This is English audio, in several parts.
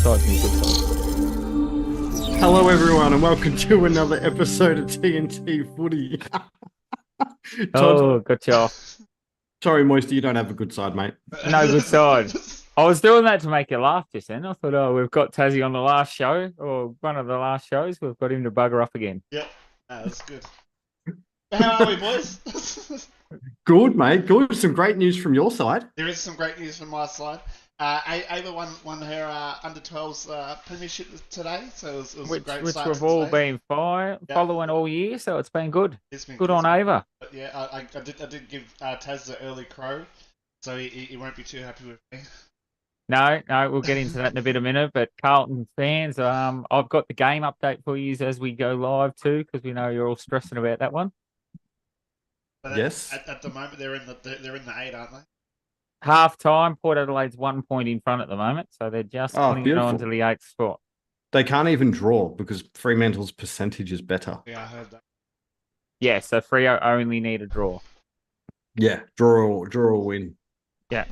sides and good sides. Hello, everyone, and welcome to another episode of TNT Footy. Todd, Good job. sorry, Moisty, you don't have a good side, mate. No good side. I was doing that to make you laugh just then. I thought, we've got Tassie on the last show, or one of the last shows. We've got him to bugger up again. Yep, that's good. How are we, boys? Good, mate. Good. Some great news from your side. There is some great news from my side. Ava won her under-12s premiership today, so it was a great Which start we've to all today. been following all year, so it's been good. It's been Good on Ava. But yeah, I did give Taz the early crow, so he won't be too happy with me. No, we'll get into that in a minute. But Carlton fans, I've got the game update for you as we go live too, because we know you're all stressing about that one. But Yes. At the moment, they're in the 8, aren't they? Half time, Port Adelaide's 1 point in front at the moment, so they're just clinging beautiful. on to the 8th spot. They can't even draw because Fremantle's percentage is better. Yeah, I heard that. Yeah, so Freo only need a draw. Yeah, draw or win, Yeah.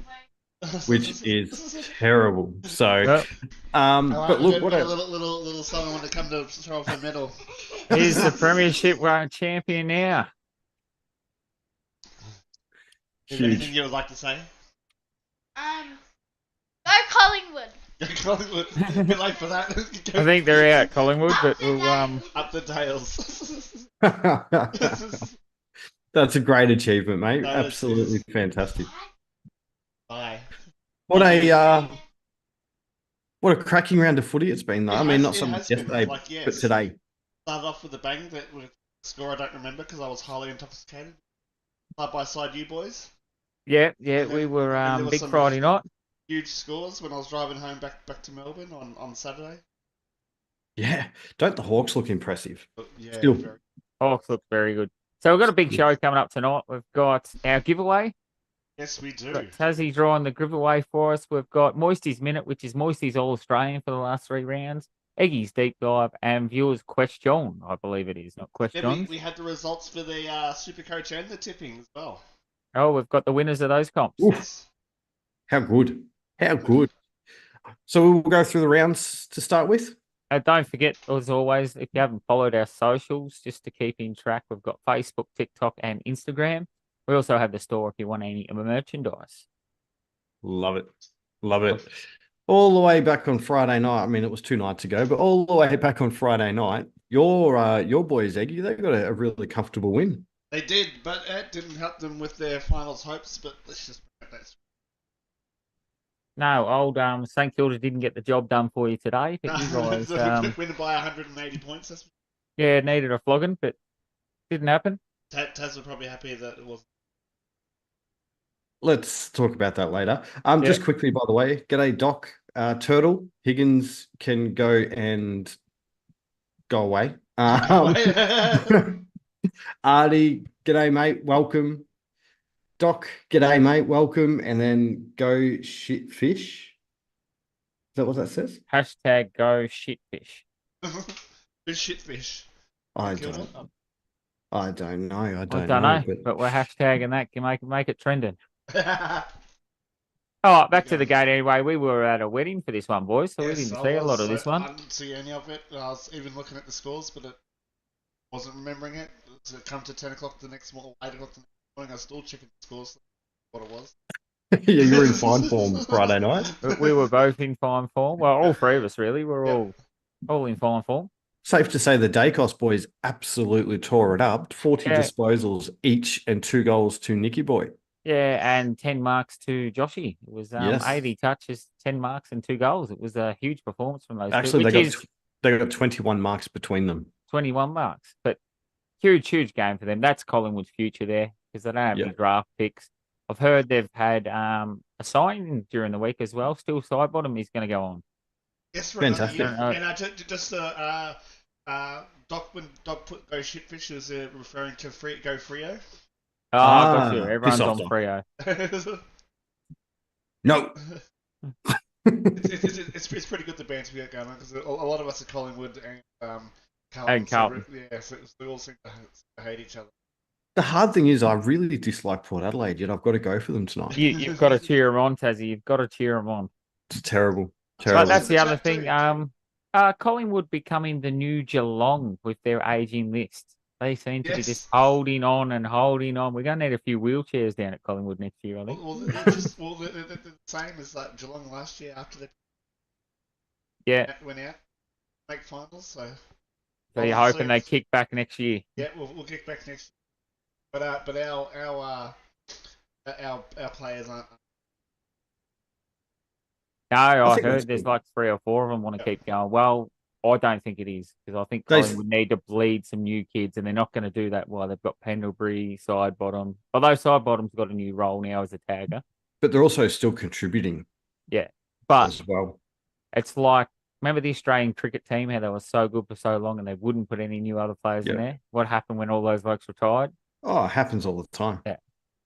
which is terrible. So, Well, but look, what a a little someone to come to throw off the medal. here's the Premiership World Champion now. Is there anything huge. you would like to say? Go Collingwood. Collingwood, a bit late for that. I think they're out, Collingwood, but we'll Up the tails. That's a great achievement, mate. That is- Absolutely fantastic. Bye. What a cracking round of footy it's been, though. I mean, not so much yesterday, but today. Started off with a bang, but with a score I don't remember because I was highly intoxicated. Side by side, you boys. yeah, we were And there was big some- Friday night. Huge scores when I was driving home back to Melbourne on Saturday. Yeah. Don't the Hawks look impressive? But yeah, Still. very- Hawks look very good. So we've got a big show coming up tonight. We've got our giveaway. yes, we do. Got Tassie drawing the giveaway for us. We've got Moisty's Minute, which is Moisty's All-Australian for the last 3 rounds. Eggy's Deep Dive and Viewers Question, I believe it is, not Yeah, questions. we had the results for the Supercoach and the tipping as well. Oh, we've got the winners of those comps. Oof. Yes. How good. How good. So we'll go through the rounds to start with. Don't forget, as always, if you haven't followed our socials, just to keep in track, we've got Facebook, TikTok, and Instagram. We also have the store if you want any of the merchandise. Love it. Love it. All the way back on Friday night. I mean, it was 2 nights ago, but all the way back on Friday night, your boys, Eggy, they got a really comfortable win. They did, but it didn't help them with their finals hopes. But let's just that's No, old St Kilda didn't get the job done for you today, but you guys, winning by 180 points. That's needed a flogging, but didn't happen. Taz were probably happy that it wasn't. Let's talk about that later. Just Yeah. quickly, by the way, g'day, Doc. Turtle, Higgins can go and go away. Artie, g'day, mate. Welcome. Doc, g'day, mate. Welcome. And then go shit fish. Is that what that says? Hashtag go shitfish. Who's shitfish? I Killed don't. it? I don't know. I I don't don't know. know, but we're hashtagging that. Can make it trending. All right, back to the gate anyway. We were at a wedding for this one, boys, so we Yes, didn't I see a lot was, of this I one. didn't see any of it. I was even looking at the scores, but it wasn't remembering it. So it come to 10 o'clock the next morning, 8 o'clock the next morning. I was still checking the scores, what it was. Yeah, you were in fine form Friday night. We were both in fine form. Well, all 3 of us really. We're all in fine form. Safe to say the Dacos boys absolutely tore it up. 40 Yeah. disposals each and 2 goals to Nicky Boy. Yeah, and 10 marks to Joshy. It was Yes. 80 touches, 10 marks, and 2 goals. It was a huge performance from those Actually, two, they which got is 21 marks between them. 21 marks. But huge game for them. That's Collingwood's future there because they don't have any draft picks. I've heard they've had a sign during the week as well. Still Sidebottom is going to go on. Yes, for Fantastic. another year. And just Doc, when Doc put go shitfish, was referring to go Freo. Oh, I got you. piss Everyone's off, on Doc. Freo. No. it's pretty good the banter we got going on because a lot of us are Collingwood and Carlton. And Carlton. So we all seem to hate each other. The hard thing is I really dislike Port Adelaide, yet I've got to go for them tonight. You've got to cheer them on, Tassie. You've got to cheer them on. It's terrible. Terrible. that's the in the other chat thing. too. Collingwood becoming the new Geelong with their aging list. They seem to be just Yes. holding on and holding on. We're going to need a few wheelchairs down at Collingwood next year, I think. They're the same as like Geelong last year after they Yeah. went out make finals. So You're hoping they kick back next year. Yeah, we'll kick back next year. But our players aren't. No, I think heard that's there's good. like 3 or 4 of them want to keep going. Well, I don't think it is because I think They- Collingwood need to bleed some new kids, and they're not going to do that while they've got Pendlebury, Sidebottom. Although Sidebottom's got a new role now as a tagger. But they're also still contributing Yeah, but as well. it's like, remember the Australian cricket team, how they were so good for so long and they wouldn't put any new other players in Yeah. there? What happened when all those blokes retired? Oh, it happens all the time. Yeah.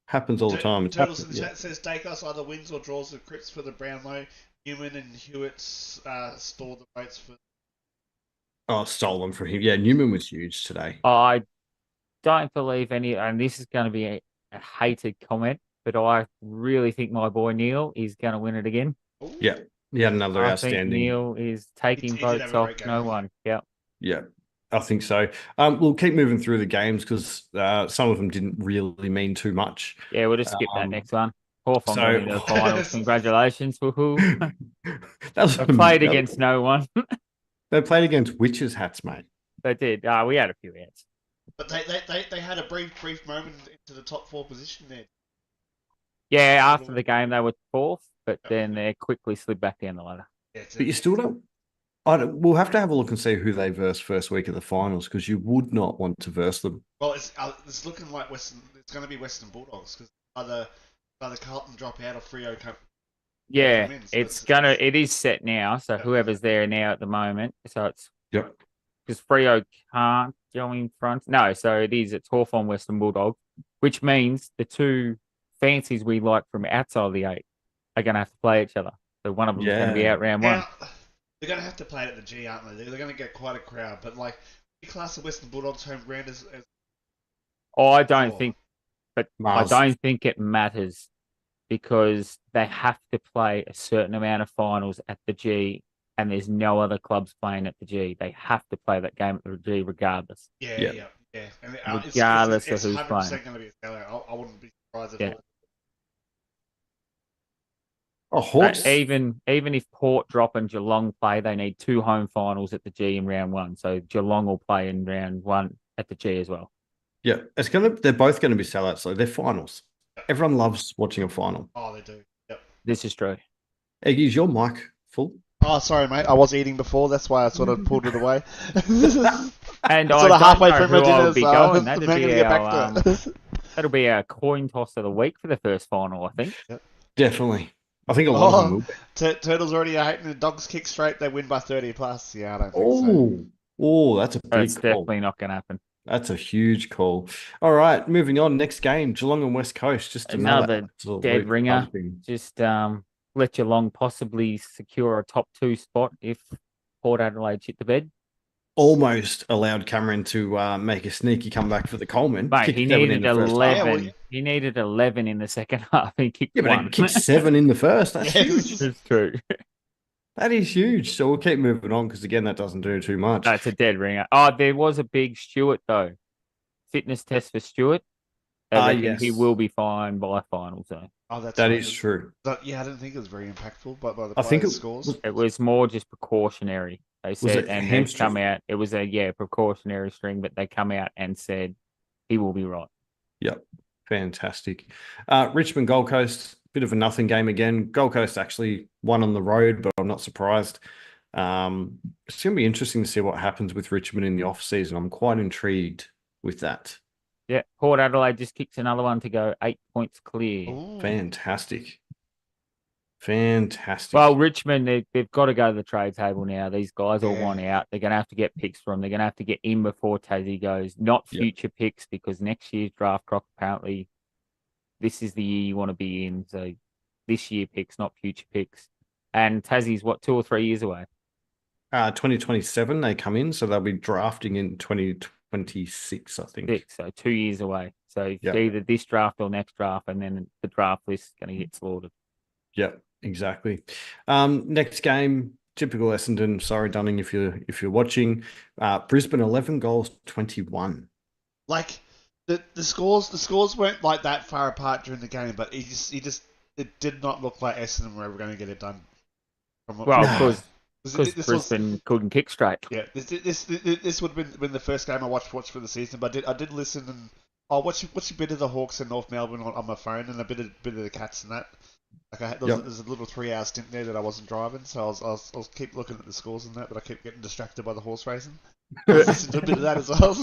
Happens all the time. It's Turtles in happened, the yeah. chat says Dacos either wins or draws the Crips for the Brownlow. Newman and Hewitt store the votes for. Oh, stole them from him. Yeah, Newman was huge today. I don't believe any, and this is going to be a hated comment, but I really think my boy Neil is going to win it again. Ooh. Yeah. He had another I outstanding. think Neil is taking He did have votes a off great game. no one. Yeah. Yeah, I think so. We'll keep moving through the games because some of them didn't really mean too much. Yeah, we'll just skip that next one. Hawthorn got into the finals. Congratulations. Woohoo. They Played against no one. They played against witches' hats, mate. They did. We had a few outs. But they had a brief moment into the top 4 position there. Yeah, after the game they were 4th, but then they quickly slid back down the ladder. Yeah, But you still don't. We'll have to have a look and see who they verse first week of the finals because you would not want to verse them. Well, it's looking like Western. It's going to be Western Bulldogs because either Carlton drop out or Freo come. Yeah, So it is set now. So whoever's there now at the moment, so it's Yep. because Freo can't go in front. No, so it's Hawthorn, Western Bulldogs, which means the 2 fancies we like from outside of the 8 are going to have to play each other. So one of them's going to be out round 1. Now, they're going to have to play it at the G, aren't they? They're going to get quite a crowd. But like, you class the Western Bulldogs home ground as I don't think, but Miles. I don't think it matters because they have to play a certain amount of finals at the G, and there's no other clubs playing at the G. They have to play that game at the G regardless. Yeah. And Regardless it's of who's 100% playing. going to be a sellout. I wouldn't be surprised Yeah. at all. Oh, Hawks. Even if Port drop and Geelong play, they need 2 home finals at the G in round 1. So Geelong will play in round 1 at the G as well. Yeah, they're both going to be sellouts, so they're finals. Everyone loves watching a final. Oh, they do. Yep. This is true. Eggy, is your mic full? Oh, sorry, mate. I was eating before. That's why I sort of pulled it away. And sort of halfway through my dinner, be so going. I'm That'll going to be get back to it. that'll be our coin toss of the week for the first final, I think. Definitely. I think a lot of them will be. Turtles already are hating the Dogs kick straight. They win by 30 plus. Yeah, I don't think so. Oh, that's a big That's call. definitely not going to happen. That's a huge call. All right, moving on. Next game, Geelong and West Coast. Just Another absolute dead ringer. thumping. Just let Geelong possibly secure a top 2 spot if Port Adelaide shit the bed. Almost allowed Cameron to make a sneaky comeback for the Coleman. Mate, Kicked he 7 in needed the first half. 11. He needed 11 in the second half. He kicked Yeah, but 1. he kicked 7 in the first. That's Yeah. huge. It's true. That is huge. So we'll keep moving on because, again, that doesn't do too much. That's a dead ringer. Oh, there was a big Stewart, though. Fitness test for Stewart. Yes. He will be fined by finals, though. Oh, that's That right. is true. Yeah, I didn't think it was very impactful, but by the I think players' it scores. It was more just precautionary. They said, it and they've hamstring? come out. It was a precautionary string, but they come out and said he will be right. Yep. Fantastic. Richmond Gold Coast, bit of a nothing game again. Gold Coast actually won on the road, but I'm not surprised. It's going to be interesting to see what happens with Richmond in the off season. I'm quite intrigued with that. Yeah, Port Adelaide just kicks another one to go 8 points clear. Ooh. Fantastic. Well, Richmond, they've got to go to the trade table now. These guys all Yeah. want out. They're going to have to get picks from. They're going to have to get in before Tassie goes. Not future picks because next year's draft clock apparently this is the year you want to be in. So this year picks, not future picks. And Tassie's 2 or 3 years away. 2027 they come in, so they'll be drafting in 2026, I think. So 2 years away. So Yep. either this draft or next draft, and then the draft list is going to get slaughtered. Yep. Exactly. Next game, typical Essendon. Sorry, Dunning, if you're watching. Brisbane 11 goals, 21. Like the scores weren't like that far apart during the game, but it did not look like Essendon were ever going to get it done. Well, No. because Brisbane couldn't kick straight. Yeah, this would have been the first game I watched for the season, but I did listen and I watched a bit of the Hawks and North Melbourne on my phone and a bit of the Cats and that. Like there's a little 3-hour stint there that I wasn't driving, so I was keep looking at the scores and that, but I kept getting distracted by the horse racing. I was listening to a bit of that as well,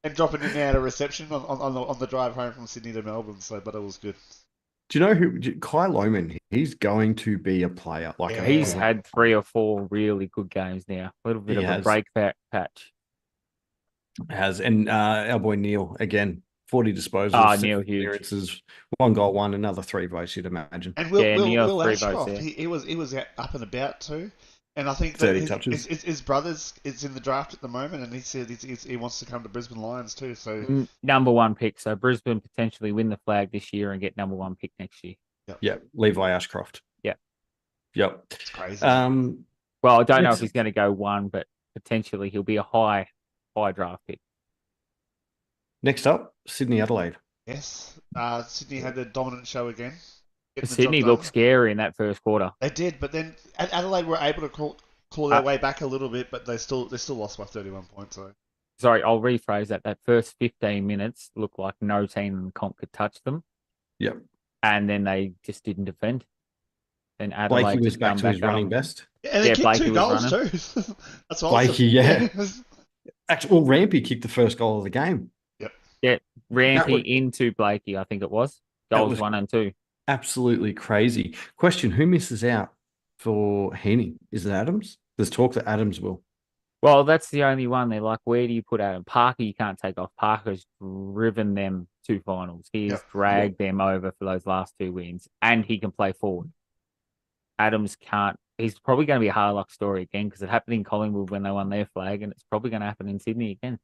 and dropping in and out of reception on the drive home from Sydney to Melbourne. So, but it was good. Do you know who? Kai Lohman, he's going to be a player. Yeah. He's had 3 or 4 really good games now. A little bit of a break patch. Has. And our boy Neil, again, 40 disposals. Neil huge. Clearances, 1 goal, 1, another 3 votes, you'd imagine. And Neil, Will 3 Ashcroft, votes, he was up and about too. And I think 30 that touches. his brother's is in the draft at the moment, and he said he wants to come to Brisbane Lions too. So number 1 pick. So Brisbane potentially win the flag this year and get number 1 pick next year. Yeah, Levi Ashcroft. Yep. It's crazy. Well, I don't know if he's going to go 1, but potentially he'll be a high draft pick. Next up, Sydney Adelaide. Yes, Sydney had a dominant show again. Sydney looked scary in that first quarter. They did, but then Adelaide were able to claw their way back a little bit, but they still lost by 31 points. So. Sorry, I'll rephrase that. That first 15 minutes looked like no team in the comp could touch them. Yep. And then they just didn't defend. Then Adelaide Blakey was back to his running best. Yeah, and they kicked Blakey 2 goals too. That's awesome. Blakey, yeah. Actually, Rampy kicked the first goal of the game. Yep. Yeah, Rampy into Blakey, I think it was. Goals 1 and 2. Absolutely crazy. Question, who misses out for Heaney? Is it Adams? There's talk that Adams will. Well, that's the only one. They're like, where do you put Adam? Parker, you can't take off. Parker's driven them to finals. He's dragged them over for those last 2 wins, and he can play forward. Adams can't. He's probably going to be a hard luck story again because it happened in Collingwood when they won their flag, and it's probably going to happen in Sydney again.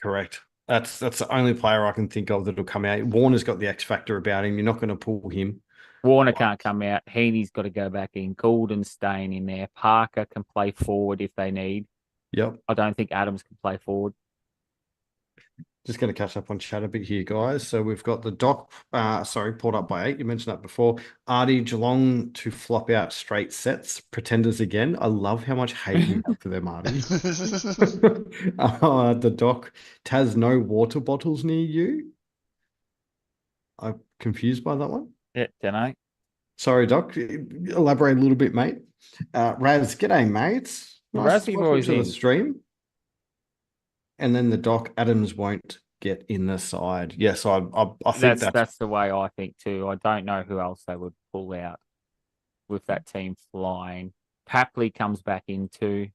Correct. That's the only player I can think of that'll come out. Warner's got the X factor about him. You're not going to pull him. Warner can't come out. Heaney's got to go back in. Goulden's staying in there. Parker can play forward if they need. Yep. I don't think Adams can play forward. Just going to catch up on chat a bit here, guys. So we've got the doc, pulled up by 8. You mentioned that before. Artie, Geelong to flop out straight sets. Pretenders again. I love how much hate you have for them, Artie. The doc, Taz, no water bottles near you. I'm confused by that one. Yeah, don't know. Sorry, Doc. Elaborate a little bit, mate. Raz, g'day, mates. Nice to welcome to the stream. And then the Doc, Adams won't get in the side. Yes, I think that's the way I think too. I don't know who else they would pull out with that team flying. Papley comes back in too.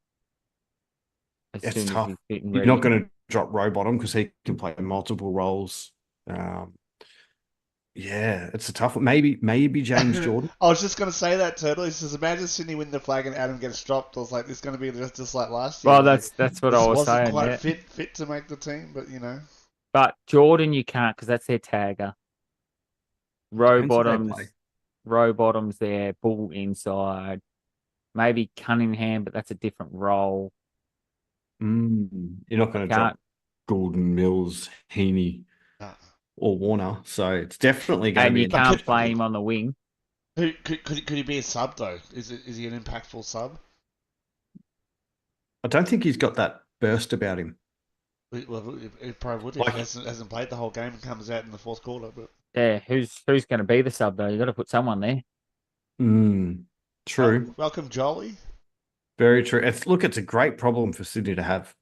It's tough. You're not going to drop Rowbottom because he can play multiple roles. Yeah, it's a tough one. Maybe James Jordan. I was just going to say that, Turtle. He says, imagine Sydney win the flag and Adam gets dropped. I was like, it's going to be just like last year. Well, that's what I was saying. Wasn't quite fit to make the team, but you know. But Jordan, you can't because that's their tagger. Rowbottom's there, Bull inside. Maybe Cunningham, but that's a different role. You're not going to drop Gordon, Mills, Heaney. Or Warner, so it's definitely going to be. And you can't play him on the wing. Could he be a sub though? Is he an impactful sub? I don't think he's got that burst about him. Well, it probably would. He hasn't played the whole game and comes out in the fourth quarter. But yeah, who's going to be the sub though? You got to put someone there. True. Welcome, Jolie. Very true. It's a great problem for Sydney to have.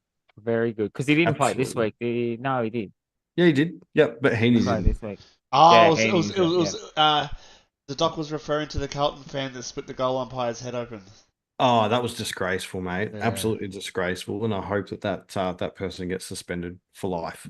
Very good because he didn't play this week. No, he did. Yeah, he did. Yep, but Heaney's in this week. Oh, yeah, the doc was referring to the Carlton fan that split the goal umpire's head open. Oh, that was disgraceful, mate. Yeah. Absolutely disgraceful. And I hope that person gets suspended for life.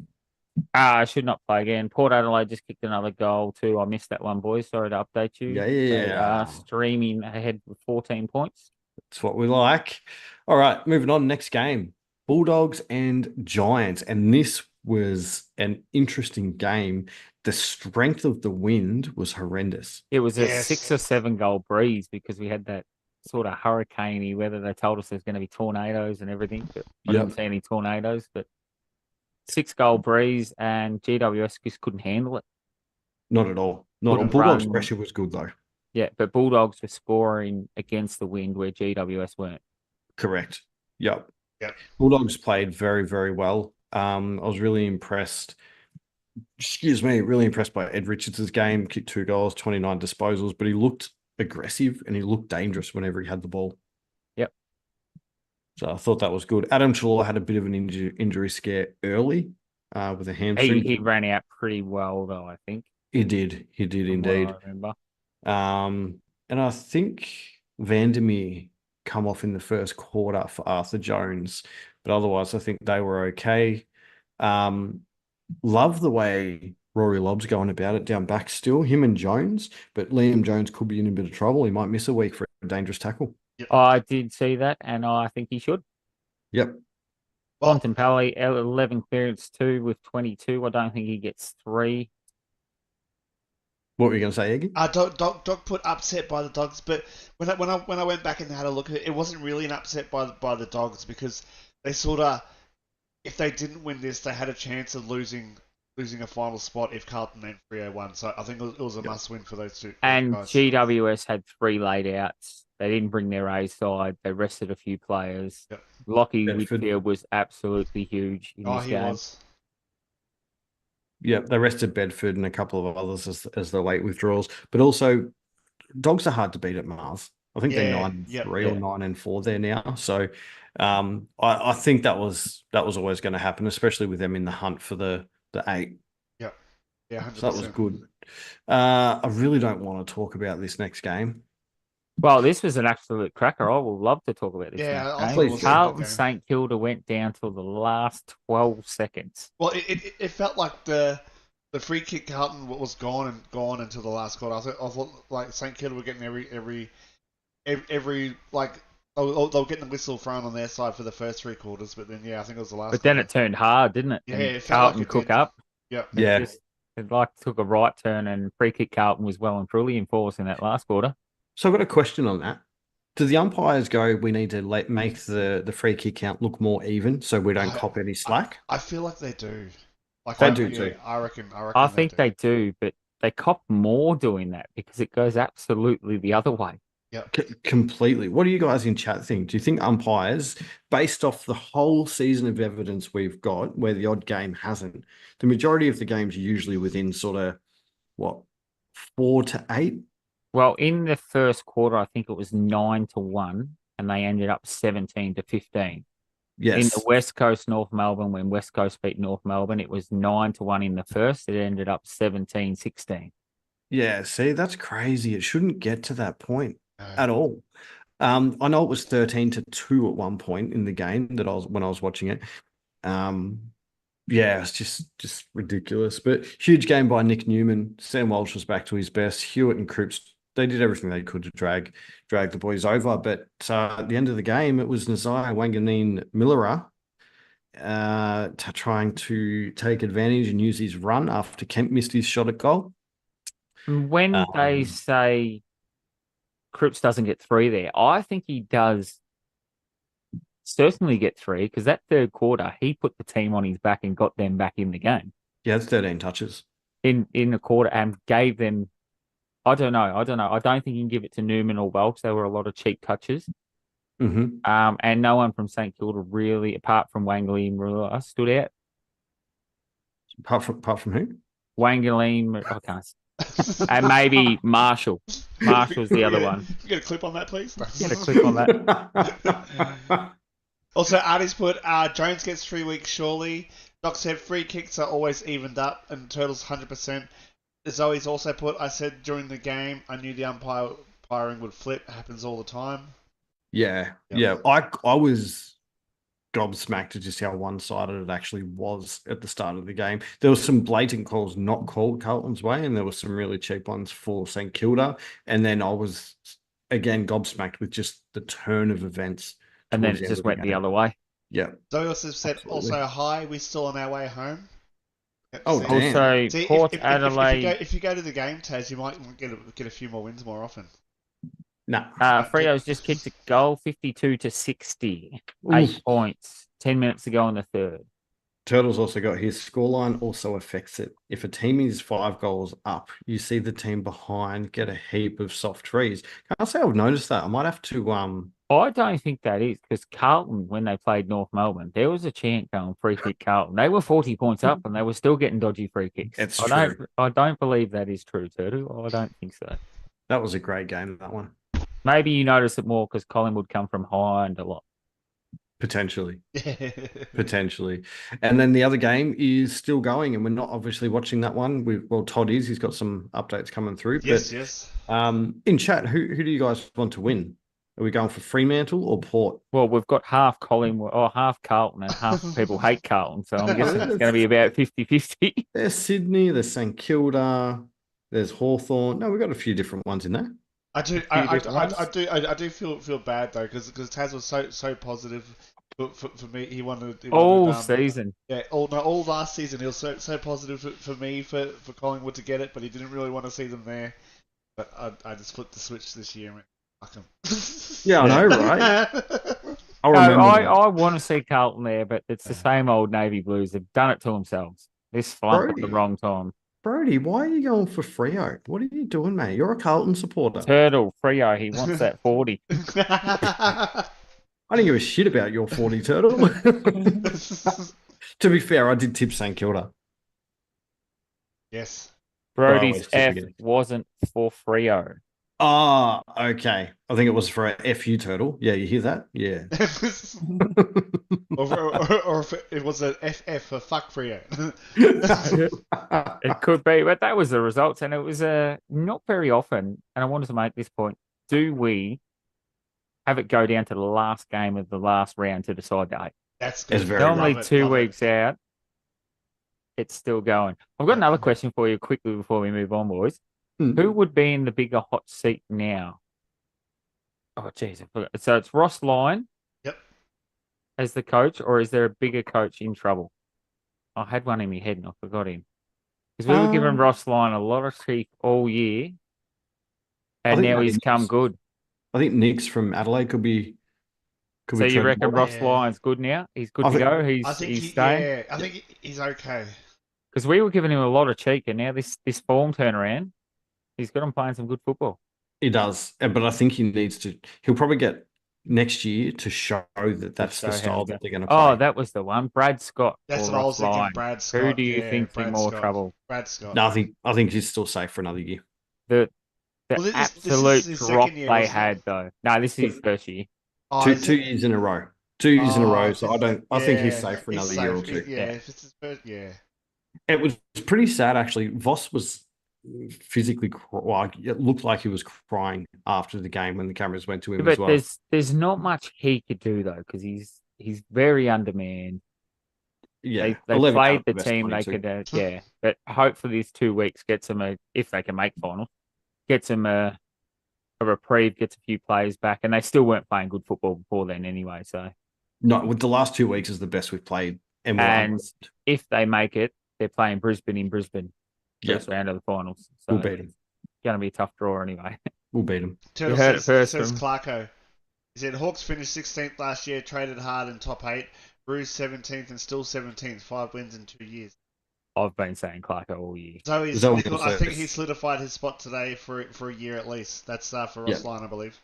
I should not play again. Port Adelaide just kicked another goal too. I missed that one, boys. Sorry to update you. Yeah. Streaming ahead with 14 points. That's what we like. All right, moving on. Next game. Bulldogs and Giants. And this was an interesting game. The strength of the wind was horrendous. It was a 6 or 7 goal breeze because we had that sort of hurricane-y weather. They told us there's going to be tornadoes and everything, but I didn't see any tornadoes. But 6 goal breeze and GWS just couldn't handle it. Not at all. Not all. Bulldogs' pressure was good though. Yeah, but Bulldogs were scoring against the wind where GWS weren't. Correct. Yep. Bulldogs played very, very well. I was really impressed. Really impressed by Ed Richards' game. Kicked 2 goals, 29 disposals, but he looked aggressive and he looked dangerous whenever he had the ball. Yep. So I thought that was good. Adam Chalor had a bit of an injury scare early with a hamstring. He ran out pretty well though, I think. He did indeed. I remember. And I think Vandermeer come off in the first quarter for Arthur Jones, but otherwise I think they were okay. Love the way Rory Lobb's going about it down back still, him and Jones, but Liam Jones could be in a bit of trouble. He might miss a week for a dangerous tackle. Yep. I did see that, and I think he should. Yep. Bontempelli, 11 clearance 2 with 22. I don't think he gets 3. What were you going to say, Egi? Doc put upset by the Dogs, but when I went back and had a look at it, it wasn't really an upset by the Dogs because they sort of, if they didn't win this, they had a chance of losing a final spot if Carlton went 3-0-1. So I think it was a must win for those two. And guys. GWS had 3 laid outs. They didn't bring their A side. They rested a few players. Yep. Lockie Bedford. Whitfield was absolutely huge in this game. Was. Yeah, they rested Bedford and a couple of others as the late withdrawals. But also, Dogs are hard to beat at Mars. I think they're 9-3 or 9-4 there now. So I think that was always going to happen, especially with them in the hunt for the 8. Yeah, 100%. So that was good. I really don't want to talk about this next game. Well, this was an absolute cracker. I would love to talk about this. Yeah, Carlton St Kilda went down till the last 12 seconds. Well, it felt like the free kick Carlton was gone until the last quarter. I thought like St Kilda were getting every like they were getting the whistle thrown on their side for the first 3 quarters, but then I think it was the last. But then it turned hard, didn't it? Yeah, and it felt Carlton like it cook did. up. Yep. Yeah. It took a right turn, and free kick Carlton was well and truly in force in that last quarter. So I've got a question on that. Do the umpires go, we need to make the free kick count look more even so we don't cop any slack? I feel like they do. Like they do too. I reckon. I think they do, but they cop more doing that because it goes absolutely the other way. Yeah, completely. What do you guys in chat think? Do you think umpires, based off the whole season of evidence we've got, where the odd game hasn't, the majority of the games are usually within sort of, 4 to 8? Well, in the first quarter, I think it was 9-1, and they ended up 17-15. Yes. In the West Coast, North Melbourne, when West Coast beat North Melbourne, it was 9-1 in the first. It ended up 17-16. Yeah, see, that's crazy. It shouldn't get to that point at all. I know it was 13-2 at one point in the game when I was watching it. Yeah, it's just ridiculous. But huge game by Nick Newman. Sam Walsh was back to his best. Hewitt and Cripps, they did everything they could to drag the boys over. But at the end of the game, it was Nazai Wanganeen-Millera trying to take advantage and use his run after Kemp missed his shot at goal. When they say Cripps doesn't get 3 there, I think he does certainly get 3 because that third quarter, he put the team on his back and got them back in the game. Yeah, it's 13 touches. In the quarter and gave them, I don't know. I don't think you can give it to Newman or Welch. There were a lot of cheap touches. Mm-hmm. And no one from St Kilda really, apart from Wangley and Marilla, stood out. Apart from who? Wangley, I can't. And maybe Marshall. Marshall's the other one. Get a clip on that, please. Get a clip on that. Also, Artie's put, Jones gets 3 weeks surely. Doc said free kicks are always evened up and Turtles 100%. Zoe's also put, I said during the game, I knew the umpiring would flip. It happens all the time. Yeah. I was gobsmacked at just how one-sided it actually was at the start of the game. There was some blatant calls not called Carlton's way, and there were some really cheap ones for St Kilda. And then I was, again, gobsmacked with just the turn of events. And then it just went the other way. Yeah. Zoe also said, also, hi, we still on our way home. Oh, See, damn. Also, see, Port if Adelaide. if you go to the game, Taz, you might get a few more wins more often. Nah. Freo's just kicked a goal, 52-60, Oof. 8 points, 10 minutes to go in the third. Turtles also got his scoreline also affects it. If a team is 5 goals up, you see the team behind get a heap of soft trees. Can't say I've noticed that. I might have to I don't think that is because Carlton, when they played North Melbourne, there was a chant going free kick Carlton. They were 40 points up and they were still getting dodgy free kicks. It's true. I don't believe that is true, Turtle. I don't think so. That was a great game, that one. Maybe you notice it more because Collingwood come from behind a lot. Potentially. And then the other game is still going, and we're not obviously watching that one. Todd is. He's got some updates coming through. Yes. In chat, who do you guys want to win? Are we going for Fremantle or Port? Well, we've got half Collingwood or half Carlton, and half people hate Carlton. So I'm guessing it's going to be about 50-50. There's Sydney, there's St Kilda, there's Hawthorn. No, we've got a few different ones in there. I do feel bad though because Taz was so positive for me. He wanted All season. Yeah, all last season he was so positive for me for Collingwood to get it, but he didn't really want to see them there. But I just flipped the switch this year and went, fuck them. Yeah, I know, right? I want to see Carlton there, but it's the same old Navy Blues. They've done it to themselves. This flunk at the wrong time. Brody, why are you going for Freo? What are you doing, mate? You're a Carlton supporter. Turtle, Freo, he wants that 40. I didn't give a shit about your 40, Turtle. To be fair, I did tip St Kilda. Yes. Brody's F wasn't for Freo. Ah, okay. I think it was for a FU Turtle. Yeah, you hear that? Yeah. or if it was an FF for fuck Freo. It could be, but that was the results, and it was not very often. And I wanted to make this point: do we have it go down to the last game of the last round to decide the 8? That's good. Normally 2 weeks out, it's still going. I've got another question for you quickly before we move on, boys. Who would be in the bigger hot seat now? Oh, jeez, I forgot. So it's Ross Lyon. Yep. As the coach, or is there a bigger coach in trouble? I had one in my head and I forgot him. Because we were giving Ross Lyon a lot of teeth all year, and now he's come good. I think Nick's from Adelaide could be. So you reckon Ross Lyon's good now? He's good to go. He's staying. Yeah, I think he's okay. Because we were giving him a lot of cheek, and now this form turnaround, he's got him playing some good football. He does, but I think he needs to. He'll probably get next year to show that that's the style that they're going to play. Oh, that was the one, Brad Scott. That's what I was thinking. Brad Scott. Who do you think's in more trouble? Brad Scott. No, I think he's still safe for another year. The absolute drop they had though. No, this is his first year. Oh, 2 years in a row. 2 years in a row. So I think he's safe for another year or two. Yeah, if it's his first, yeah. It was pretty sad actually. Voss was physically it looked like he was crying after the game when the cameras went to him as well. But there's not much he could do though because he's very undermanned. Yeah, they played the team they could. Yeah, but hopefully these 2 weeks gets them if they can make finals, gets them a reprieve, gets a few players back, and they still weren't playing good football before then anyway. So no, with the last 2 weeks is the best we've played, and if they make it, they're playing Brisbane in Brisbane. First round of the finals. So we'll beat them. Going to be a tough draw anyway. We'll beat them. You heard it first. Says Clarko. He said Hawks finished 16th last year, traded hard in top 8, Bruce 17th and still 17th, 5 wins in 2 years. I've been saying Clarko all year. So I think he solidified his spot today for a year at least. That's for Ross Lyon, I believe.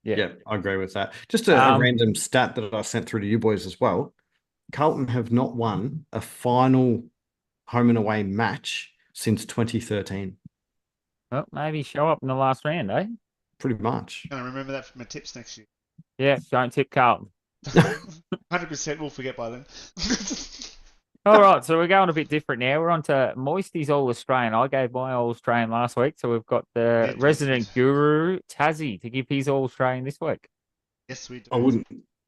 Yeah, I agree with that. Just a random stat that I sent through to you boys as well. Carlton have not won a final home and away match since 2013. Well, maybe show up in the last round, eh? Pretty much. I'm going to remember that for my tips next year. Yeah, don't tip Carlton. 100% we'll forget by then. All right, so we're going a bit different now. We're on to Moisty's All-Australian. I gave my All-Australian last week, so we've got the resident guru, Tassie, to give his All-Australian this week. Yes, we do. I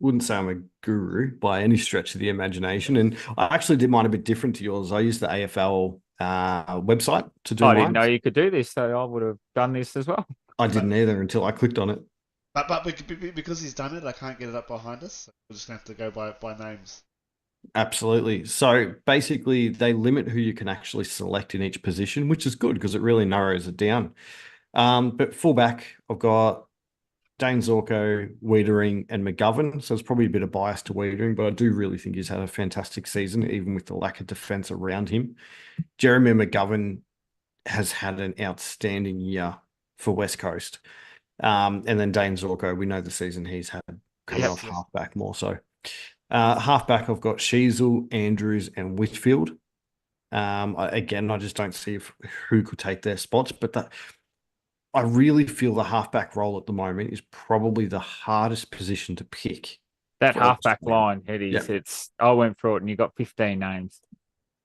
wouldn't say I'm a guru by any stretch of the imagination, and I actually did mine a bit different to yours. I used the AFL website to do. I didn't know you could do this, so I would have done this as well. I didn't either until I clicked on it. But because he's done it, I can't get it up behind us. So we're just gonna have to go by names. Absolutely. So basically, they limit who you can actually select in each position, which is good because it really narrows it down. But fullback, I've got Dane Zorko, Wiedering, and McGovern. So it's probably a bit of bias to Wiedering, but I do really think he's had a fantastic season, even with the lack of defense around him. Jeremy McGovern has had an outstanding year for West Coast. And then Dane Zorko, we know the season he's had coming off halfback more so. Halfback, I've got Sheasel, Andrews, and Whitfield. Again, I just don't see who could take their spots, but I really feel the halfback role at the moment is probably the hardest position to pick. That halfback line, I went through it and you got 15 names.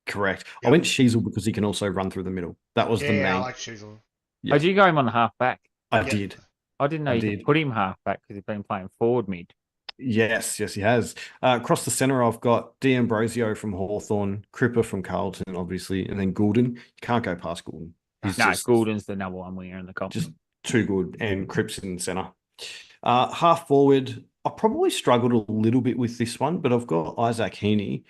Correct. Yep. I went Sheasel because he can also run through the middle. That was the main. Yeah, I like Sheasel. Yep. Oh, did you go him on the halfback? I did. I didn't know you could put him halfback because he's been playing forward mid. Yes, he has. Across the centre, I've got D'Ambrosio from Hawthorn, Cripper from Carlton, obviously, and then Goulden. You can't go past Goulden. Goulden's the number one winger in the comp. Just too good, and Cripps in the centre. Half forward, I probably struggled a little bit with this one, but I've got Isaac Heaney.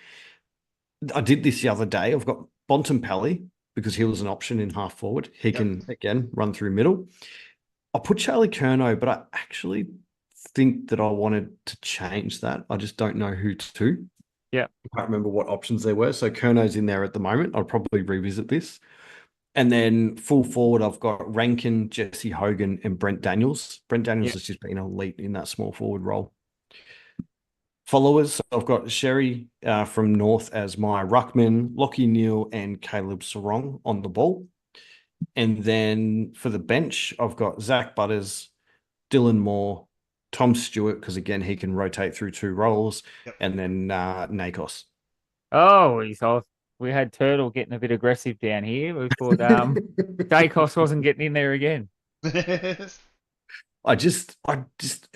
I did this the other day. I've got Bontempelli because he was an option in half forward. He can, again, run through middle. I put Charlie Curnow, but I actually think that I wanted to change that. I just don't know who to. Yeah. I can't remember what options there were. So Curnow's in there at the moment. I'll probably revisit this. And then full forward, I've got Rankin, Jesse Hogan, and Brent Daniels. Brent Daniels has just been elite in that small forward role. Followers, I've got Sherry from North as my ruckman, Lockie Neal, and Caleb Sarong on the ball. And then for the bench, I've got Zach Butters, Dylan Moore, Tom Stewart, because again, he can rotate through two roles, and then Nakos. Oh, he's off. We had Turtle getting a bit aggressive down here. We thought Dacos wasn't getting in there again. It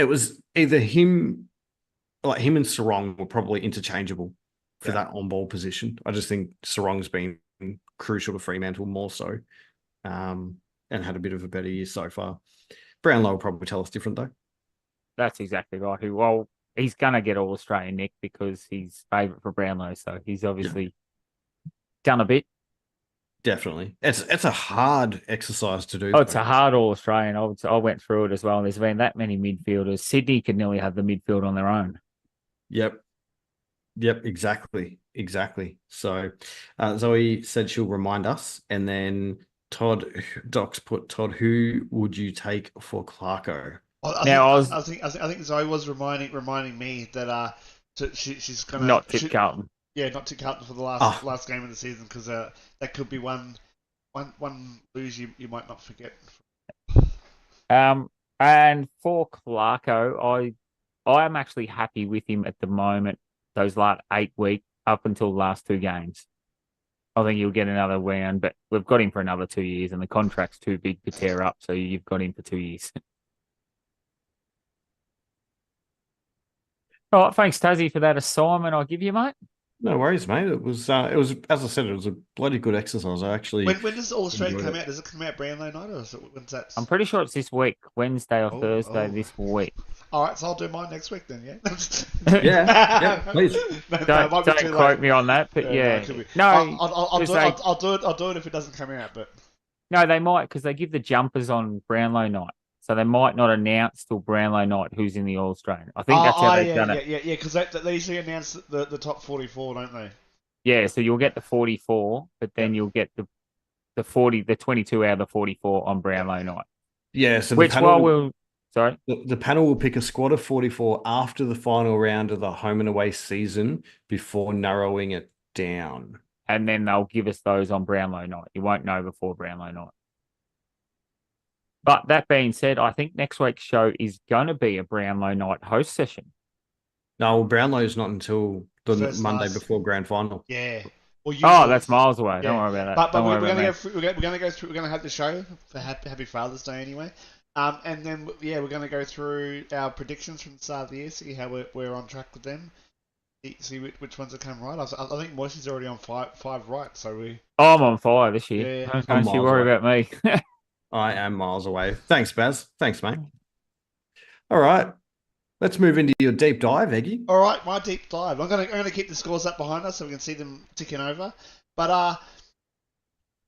was either him and Sarong were probably interchangeable for that on-ball position. I just think Sarong's been crucial to Fremantle more so, and had a bit of a better year so far. Brownlow will probably tell us different though. That's exactly right. Well, he's going to get All-Australian, Nick, because he's favourite for Brownlow, so he's obviously done a bit. Definitely. It's a hard exercise to do. Oh, it's a hard All-Australian. I went through it as well, and there's been that many midfielders. Sydney could nearly have the midfield on their own. Yep, exactly. So Zoe said she'll remind us, and then Doc's put, Todd, who would you take for Clarko? I think Zoe was reminding me that she's gonna not tip Carlton. Yeah, not tip Carlton for the last game of the season, because that could be one lose you might not forget. And for Clarko, I am actually happy with him at the moment. Those last 8 weeks up until the last 2 games. I think you'll get another round, but we've got him for another 2 years, and the contract's too big to tear up, so you've got him for 2 years. All right, thanks, Tazzy, for that assignment I'll give you, mate. No worries, mate. It was as I said, it was a bloody good exercise. I actually. When does All Australian come out? Does it come out Brownlow night, or when's that? I'm pretty sure it's this week, Wednesday or Thursday this week. All right, so I'll do mine next week then. Yeah. yeah, please. Don't quote me on that, but I'll do it if it doesn't come out. But no, they might, because they give the jumpers on Brownlow night. So they might not announce till Brownlow night who's in the All-Australian. I think that's how they've done it. Yeah, because they usually announce the top 44, don't they? Yeah, so you'll get the 44, but then you'll get the 22 out of the 44 on Brownlow night. Yeah, so the panel will pick a squad of 44 after the final round of the home and away season before narrowing it down. And then they'll give us those on Brownlow night. You won't know before Brownlow night. But that being said, I think next week's show is going to be a Brownlow night host session. No, Brownlow's not until the Monday before grand final. Yeah. That's miles away. Don't worry about that. But we're going to go through. We're going to go through. We're going to have the show for Happy Father's Day anyway. And then we're going to go through our predictions from the start of the year. See how we're on track with them. See which ones have come right. I think Moisey's already on five right. So I'm on 5 this year. Yeah. Don't you worry about me. I am miles away. Thanks, Baz. Thanks, mate. All right. Let's move into your deep dive, Eggy. All right, my deep dive. I'm gonna keep the scores up behind us so we can see them ticking over. But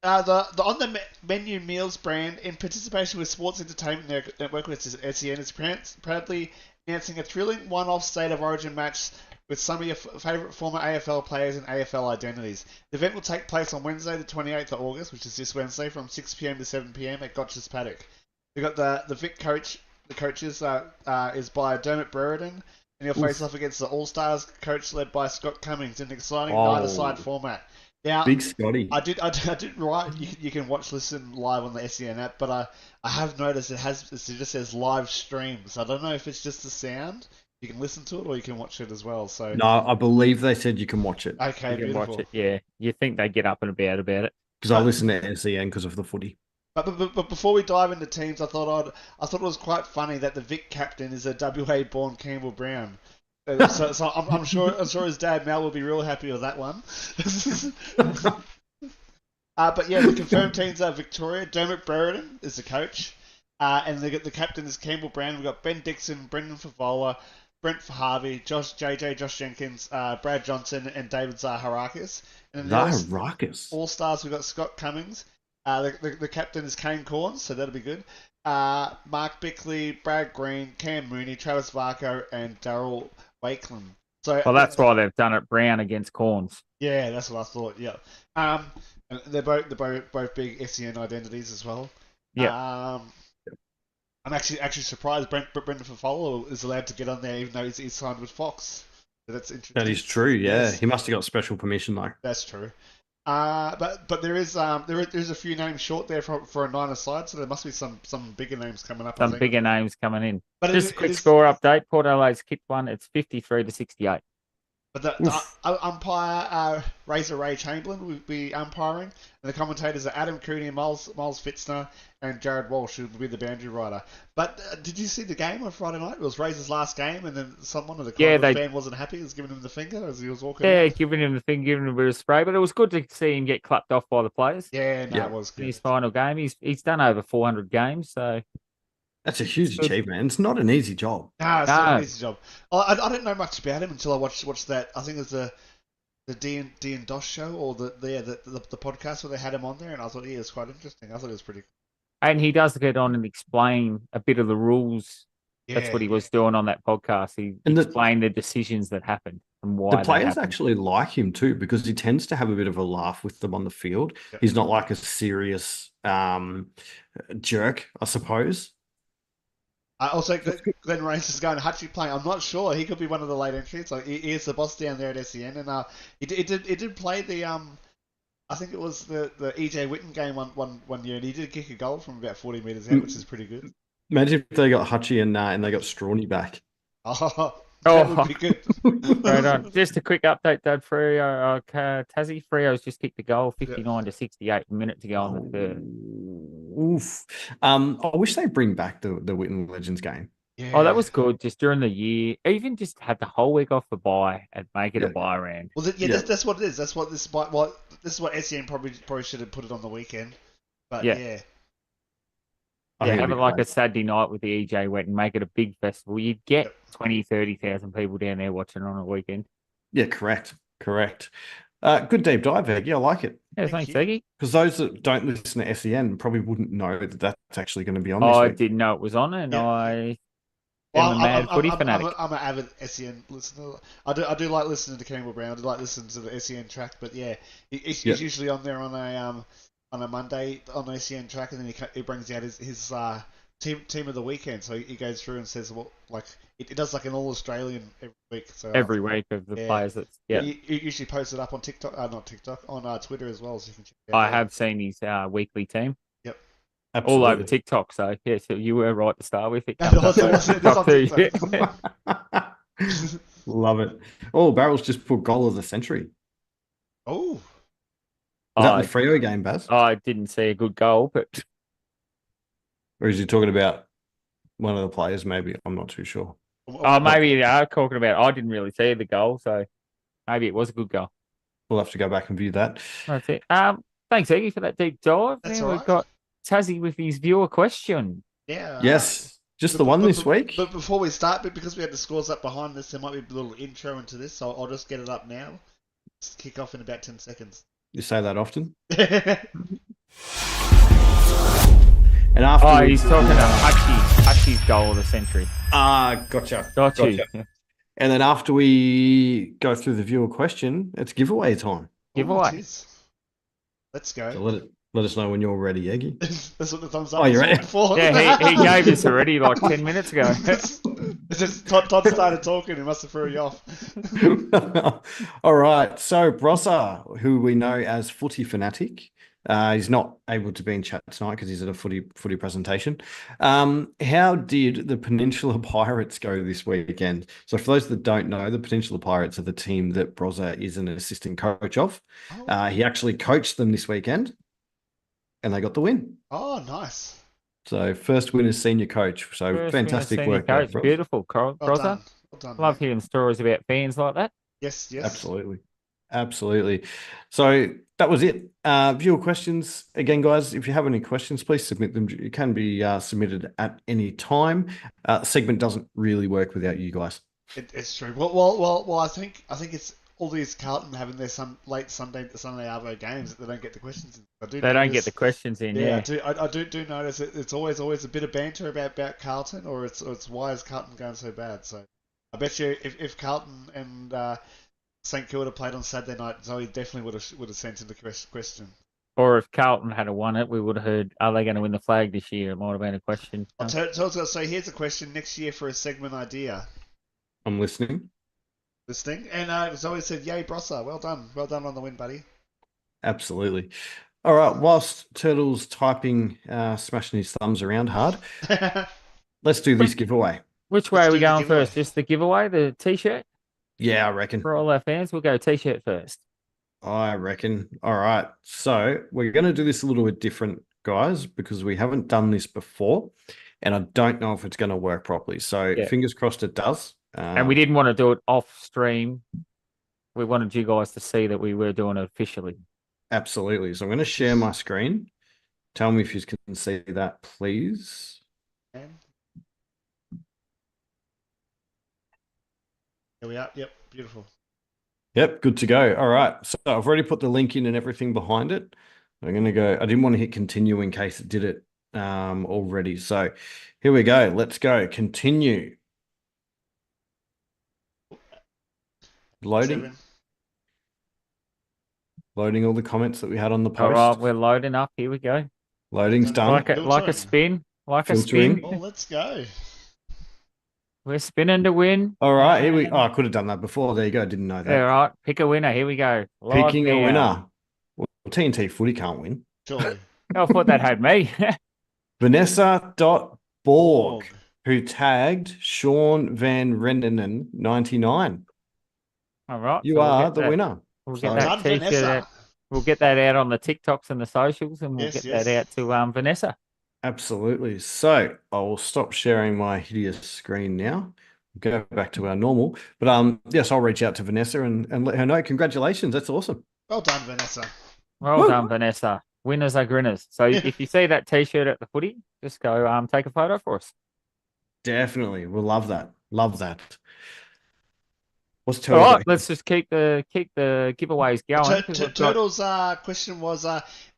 the on the menu meals brand, in participation with Sports Entertainment Network, which is SEN, is proudly announcing a thrilling one-off State of Origin match with some of your favourite former AFL players and AFL identities. The event will take place on Wednesday, the 28th of August, which is this Wednesday, from 6 p.m. to 7 p.m. at Gotch's Paddock. We've got the Vic coach. The coaches is by Dermot Brereton, and he'll face off against the All-Stars coach led by Scott Cummings in an exciting nine-a-side format. Now, Big Scotty. I did write. You can listen live on the SEN app, but I have noticed it just says live stream. So I don't know if it's just the sound. You can listen to it or you can watch it as well. So No, I believe they said you can watch it. Okay, You can beautiful. watch it. Yeah, you think they get up and about it. Because I listen to SEN because of the footy. But before we dive into teams, I thought it was quite funny that the Vic captain is a WA born Campbell Brown. So I'm sure his dad Mel will be real happy with that one. But yeah, the confirmed teams are Victoria. Dermot Brereton is the coach, and the captain is Campbell Brown. We've got Ben Dixon, Brendan Favola, Brent Harvey, Josh Jenkins, Brad Johnson, and David Zaharakis. And then Zaharakis. All Stars, we've got Scott Cummings. The captain is Kane Corns, so that'll be good. Mark Bickley, Brad Green, Cam Mooney, Travis Varco, and Daryl Wakeland. So, Well, that's why they've done it Brown against Corns. Yeah, that's what I thought. Yeah, and they're both big SEN identities as well. Yeah. I'm actually surprised Brendan Favola is allowed to get on there even though he's signed with Fox. So that's interesting. That is true. Yeah, Yes. he must have got special permission though. That's true. But there is a few names short there for a nine-a-side, so there must be some bigger names coming up. Some bigger names coming in. But Just a quick score update. Port Adelaide's kicked one. It's 53 to 68. But the umpire, Razor Ray Chamberlain, will be umpiring, and the commentators are Adam Cooney, Miles Fitzner, and Jared Walsh, who will be the boundary rider. But did you see the game on Friday night? It was Razor's last game, and then someone of the fan wasn't happy. He was giving him the finger as he was walking out. Giving him the thing, giving him a bit of spray. But it was good to see him get clapped off by the players. Yeah, it was good. In his final game. He's done over 400 games, so... That's a huge achievement. It's not an easy job. No, it's not an easy job. I didn't know much about him until I watched that. I think it was the D and Dosh show or the podcast where they had him on there, and I thought it was quite interesting. I thought it was pretty. And he does get on and explain a bit of the rules. Yeah. That's what he was doing on that podcast. He explained the decisions that happened and why. The players actually like him too because he tends to have a bit of a laugh with them on the field. Yep. He's not like a serious jerk, I suppose. Also, Glenn Race is going Hutchie playing. I'm not sure. He could be one of the late entries. Like, he is the boss down there at SEN, and he did play the I think it was the EJ Witten game one year, and he did kick a goal from about 40 meters out, which is pretty good. Imagine if they got Hutchie and they got Strawny back. That would be good. Right on. Just a quick update, Dad. Tassie Freo's just kicked the goal, 59 to 68, a minute to go on the third. Oof. I wish they bring back the Witten Legends game. Yeah. Oh, that was good. Just during the year, even just have the whole week off the bye and make it a bye round. Well, that's what it is. That's what this is what SEN probably should have put it on the weekend. But yeah. Have it like a Saturday night with the EJ wet and make it a big festival. You'd get 20,000, 30,000 people down there watching on a weekend. Yeah, correct. Good deep dive, Eggy. I like it. Yeah, thanks, Eggy. Because those that don't listen to SEN probably wouldn't know that that's actually going to be on this week. I didn't know it was on, and I'm a mad footy fanatic. I'm an avid SEN listener. I do like listening to Campbell Brown. I do like listening to the SEN track, but yeah, he's usually on there on a Monday on the SEN track, and then he brings out his team of the weekend. So he goes through and says, well, like it does like an all Australian every week. So every week of the players He usually posts it up on TikTok, not TikTok, on Twitter as well, so you can check it out. I have seen his weekly team. Yep. Absolutely. All over TikTok. So yeah, so you were right to start with. Love it. Oh, Barrel's just put goal of the century. Oh. Is that the Freo game, Baz? I didn't see a good goal, but... Or is he talking about one of the players, maybe? I'm not too sure. Maybe they are talking about... I didn't really see the goal, so maybe it was a good goal. We'll have to go back and view that. That's it. Thanks, Eggy, for that deep dive. That's Now all right. We've got Tassie with his viewer question. Yeah. Yes. Just the one this week? But before we start, because we had the scores up behind this, there might be a little intro into this, so I'll just get it up now. Just kick off in about 10 seconds. You say that often? And after he's talking about Hachi's goal of the century. Gotcha. Got you. Yeah. And then after we go through the viewer question, it's giveaway time. Giveaway. Let's go. So let us know when you're ready, Egi. That's what the thumbs up. Oh, you're ready? Yeah, he gave us already like 10 minutes ago. It's just Todd started talking. He must have threw you off. All right. So Brossa, who we know as Footy Fanatic, he's not able to be in chat tonight because he's at a footy presentation. How did the Peninsula Pirates go this weekend? So for those that don't know, the Peninsula Pirates are the team that Brossa is an assistant coach of. He actually coached them this weekend, and they got the win. Oh, nice. So first win as senior coach. So First fantastic work. Coach. Beautiful, Brossa. Well done, Love hearing stories about fans like that. Yes. Absolutely. So that was it. Viewer questions. Again, guys, if you have any questions, please submit them. It can be submitted at any time. Segment doesn't really work without you guys. It's true. Well, I think it's all these Carlton having their late Sunday Arvo games that they don't get the questions in. They don't get the questions in. Yeah. I do notice it's always a bit of banter about Carlton, or it's why is Carlton going so bad? So I bet you if Carlton and St Kilda played on Saturday night, Zoe definitely would have sent in the question. Or if Carlton had won it, we would have heard, are they going to win the flag this year? It might have been a question. So here's a question next year for a segment idea. I'm listening. And Zoe said, yay, Brossa. Well done on the win, buddy. Absolutely. All right, whilst Turtle's typing, smashing his thumbs around hard, let's do this giveaway. Which way are we going first? Just the giveaway, the T-shirt? Yeah, I reckon. For all our fans, we'll go T-shirt first. I reckon. All right. So we're going to do this a little bit different, guys, because we haven't done this before, and I don't know if it's going to work properly. So fingers crossed it does. And we didn't want to do it off stream. We wanted you guys to see that we were doing it officially. Absolutely. So I'm going to share my screen. Tell me if you can see that, please. Here we are. Yep, beautiful. Yep, good to go. All right. So I've already put the link in and everything behind it. I'm going to go. I didn't want to hit continue in case it did it already. So here we go. Let's go. Continue. Loading. 7. Loading all the comments that we had on the post. All right, we're loading up. Here we go. Loading's done. Like a spin. Filtering. Oh, let's go. We're spinning to win. All right, here we. Oh, I could have done that before. There you go. Didn't know that. All right, pick a winner. Here we go. Picking a winner. Well, TNT Footy can't win. Surely. I thought that had me. Vanessa.Borg, who tagged Sean Van Rendenen 99. All right. You are the winner. We'll get that T-shirt out. We'll get that out on the TikToks and the socials, and we'll get that out to Vanessa. Absolutely. So I will stop sharing my hideous screen now. Go back to our normal. But yes, I'll reach out to Vanessa and let her know. Congratulations. That's awesome. Well done, Vanessa. Well done, Vanessa. Winners are grinners. So if you see that T-shirt at the footy, just go take a photo for us. Definitely. We'll love that. Love that. What's All right, let's just keep the giveaways going. Turtle's question was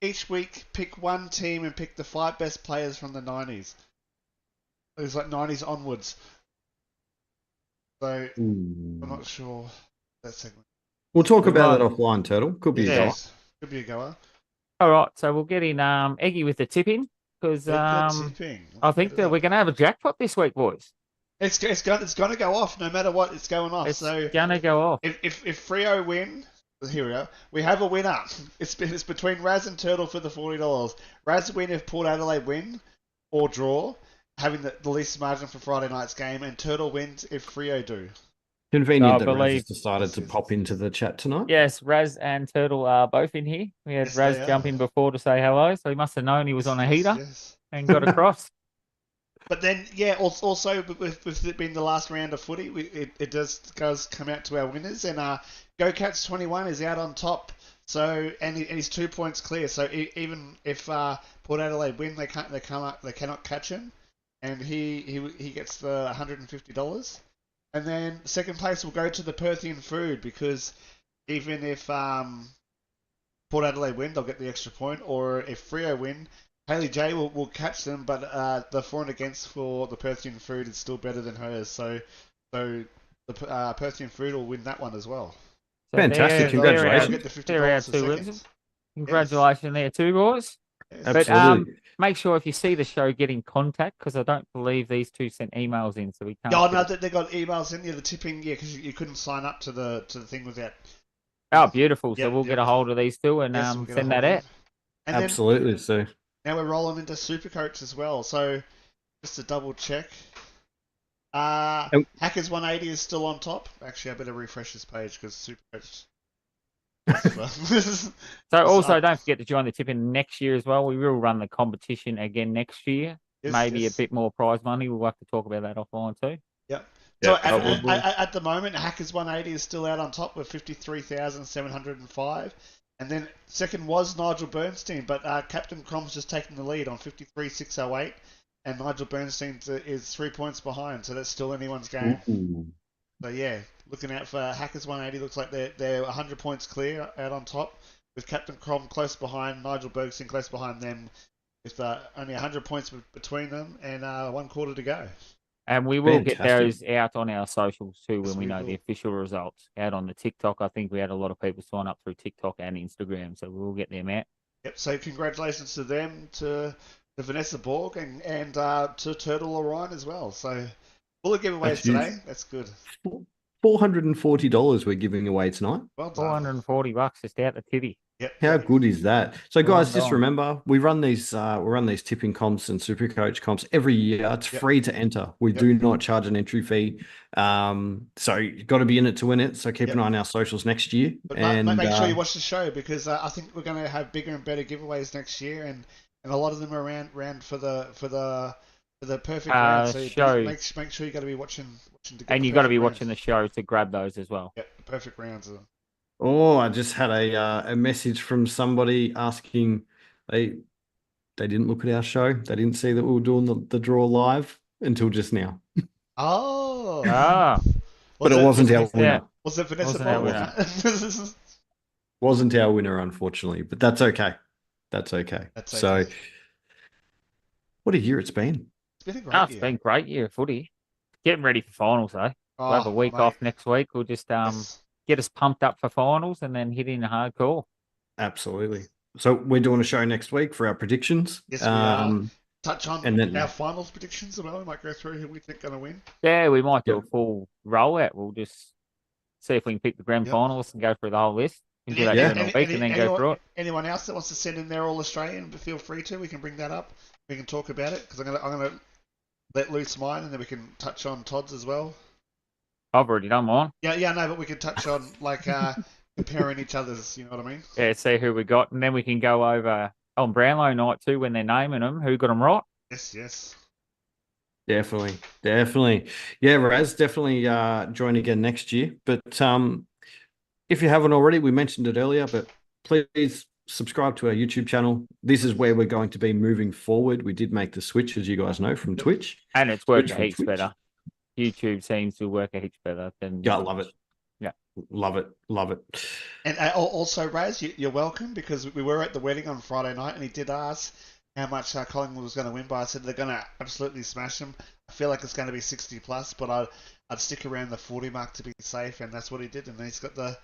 each week pick one team and pick the 5 best players from the 90s. It was like 90s onwards. So I'm not sure that segment. We'll talk about that offline, Turtle. Could be a goer. Could be a goer. All right, so we'll get in Egi with the tipping because I think that we're going to have a jackpot this week, boys. It's going to go off no matter what. It's going off. It's going to go off. If Freo win, here we go. We have a winner. It's between Raz and Turtle for the $40. Raz win if Port Adelaide win or draw, having the least margin for Friday night's game, and Turtle wins if Freo do. Convenient that Raz has decided to pop into the chat tonight. Yes, Raz and Turtle are both in here. We had Raz jump in before to say hello, so he must have known he was on a heater and got across. But then, also with it being the last round of footy, it does come out to our winners, and Go Cats 21 is out on top. So and he's 2 points clear. So even if Port Adelaide win, they cannot catch him. and he gets the $150. And then second place will go to the Perthian Food, because even if Port Adelaide win, they'll get the extra point, or if Freo win, Haley J will catch them, but the for and against for the Perthian Food is still better than hers, so the Perthian Food will win that one as well. So Fantastic, congratulations. They're our two winners. Congratulations there too, boys. Absolutely. But make sure if you see the show, get in contact, because I don't believe these two sent emails in, so we can't. Oh no, they got emails in. Yeah, the tipping. Yeah, because you couldn't sign up to the thing without. Oh, beautiful. So we'll get a hold of these two and We'll send that out. And absolutely. So now we're rolling into Supercoach as well. So just to double check. Hackers 180 is still on top. Actually, I better refresh this page because Supercoach. So also don't forget to join the tipping next year as well. We will run the competition again next year. Maybe a bit more prize money. We'll have to talk about that offline too. Yep. So at the moment, Hackers 180 is still out on top with 53,705. And then second was Nigel Bernstein, but Captain Crom's just taking the lead on 53,608. And Nigel Bernstein is 3 points behind, so that's still anyone's game. Ooh. So yeah, looking out for Hackers 180. Looks like they're 100 points clear out on top, with Captain Crom close behind, Nigel Bernstein close behind them, with only 100 points between them, and 1 quarter to go. And we will get those out on our socials too when we know the official results. Out on the TikTok, I think we had a lot of people sign up through TikTok and Instagram, so we'll get them out. Yep. So congratulations to them, to Vanessa Borg, and to Turtle Orion as well. So full of giveaways today. That's good. $440 we're giving away tonight. Well done. $440 just out the titty. Yep. How good is that? So guys, just remember, we run these tipping comps and Supercoach comps every year. It's free to enter. We do not charge an entry fee. So you've got to be in it to win it. So keep an eye on our socials next year. But make sure you watch the show, because I think we're going to have bigger and better giveaways next year, and a lot of them are around for the perfect round. So show. Make sure you got to be watching and you got to be watching the show to grab those as well. Yep, the perfect rounds. Oh, I just had a message from somebody asking they didn't look at our show. They didn't see that we were doing the draw live until just now. Oh. But it wasn't our winner. Was it Vanessa Borg? Wasn't our winner, unfortunately, but that's okay. That's okay. So, what a year it's been. It's been a great year. It's been a great year of footy. Getting ready for finals, though. We'll have a week off next week. We'll just get us pumped up for finals and then hit in hardcore. Absolutely. So we're doing a show next week for our predictions. Yes, we are. Touch on our finals predictions as well. We might go through who we think going to win. Yeah, we might do a full rollout. We'll just see if we can pick the grand finalists and go through the whole list. We can do that during the week and then go through it. Anyone else that wants to send in their All-Australian, feel free to. We can bring that up. We can talk about it, because I'm gonna let loose mine, and then we can touch on Todd's as well. I've already done mine. Yeah, no, but we can touch on comparing each other's. You know what I mean? Yeah, see who we got, and then we can go over on Brownlow night too when they're naming them. Who got them right? Yes. Definitely. Yeah, Raz, definitely join again next year. But if you haven't already, we mentioned it earlier, but please subscribe to our YouTube channel. This is where we're going to be moving forward. We did make the switch, as you guys know, from Twitch. And it's working heaps better. YouTube seems to work a heaps better than... Yeah, I love it. Yeah. Love it. And also, Raz, you're welcome, because we were at the wedding on Friday night, and he did ask how much Collingwood was going to win by. I said they're going to absolutely smash them. I feel like it's going to be 60 plus, but I'd stick around the 40 mark to be safe, and that's what he did. And then he's got the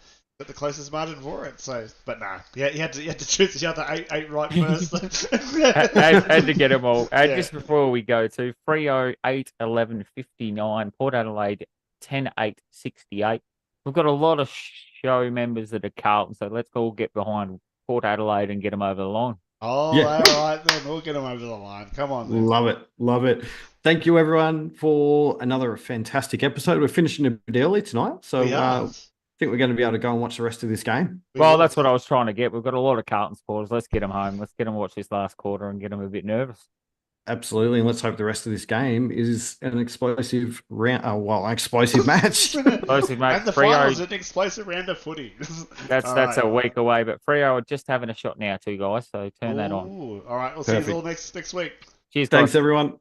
closest margin for it. So, but nah, yeah, he had to choose the other eight right first. had to get them all. Just before we go to Freo 8-11-59, Port Adelaide 10-8-68. We've got a lot of show members that are Carlton, so let's all get behind Port Adelaide and get them over the line. Oh, all right then. We'll get them over the line. Come on then. Love it. Thank you, everyone, for another fantastic episode. We're finishing a bit early tonight, so I think we're going to be able to go and watch the rest of this game. Well, that's what I was trying to get. We've got a lot of Carlton supporters. Let's get them home. Let's get them watch this last quarter and get them a bit nervous. Absolutely, and let's hope the rest of this game is an explosive round. Explosive match. Explosive match. And the finals, an explosive round of footy. That's a week away, but Freo are just having a shot now too, guys. So turn that on. All right, we'll see you all next week. Cheers, guys. Thanks, everyone.